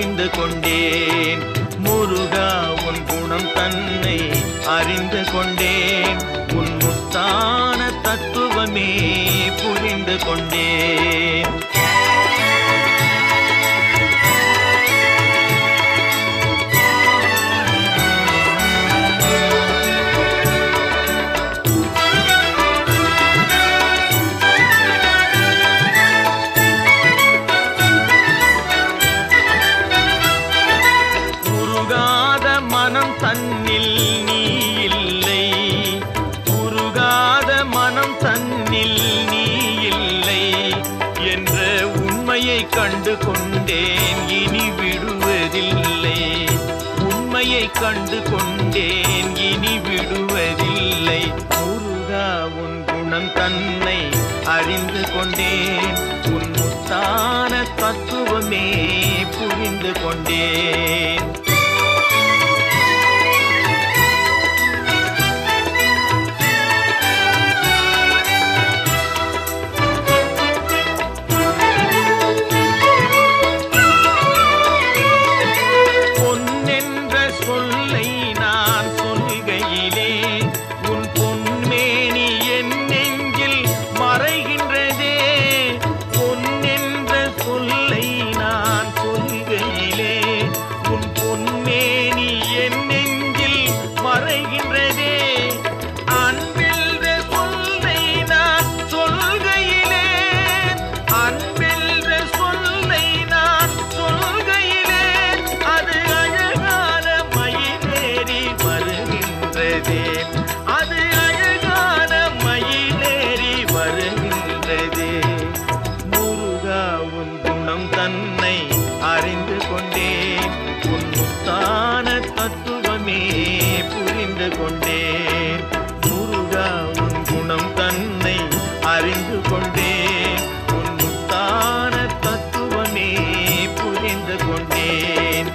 புரிந்து கொண்டேன். முருகா உன் குணம் தன்னை அறிந்து கொண்டேன். உன் முத்தான தத்துவமே புரிந்து கொண்டேன். மனம் தன்னில் நீ இல்லை, உருகாத மனம் தன்னில் நீ இல்லை என்ற உண்மையை கண்டு கொண்டேன், இனி விடுவதில்லை. உண்மையை கண்டு கொண்டேன், இனி விடுவதில்லை. முருகா உன் குணம் தன்னை அறிந்து கொண்டேன். உன் முத்தான தத்துவமே புரிந்து கொண்டேன். சொல்லை நான் சொல்கையிலே உன் பொன்மேனி என் நெஞ்சில் மறைகின்றதே. பொன்னென்ற சொல்லை நான் சொல்கையிலே உன் பொன்மேனி என் நெஞ்சில் மறைகின்றதே. அன்பென்ற சொல்லை நான் சொல்கையிலே, அன்பென்ற சொல்லை நான் சொல்கையிலே அது அது அழகான மயிலேறி வருகின்றதே. முருகா உன் குணம் தன்னை அறிந்து கொண்டேன். உன் முத்தான தத்துவமே புரிந்து கொண்டேன். முருகா உன் குணம் தன்னை அறிந்து கொண்டேன். உன் முத்தான தத்துவமே புரிந்து கொண்டேன்.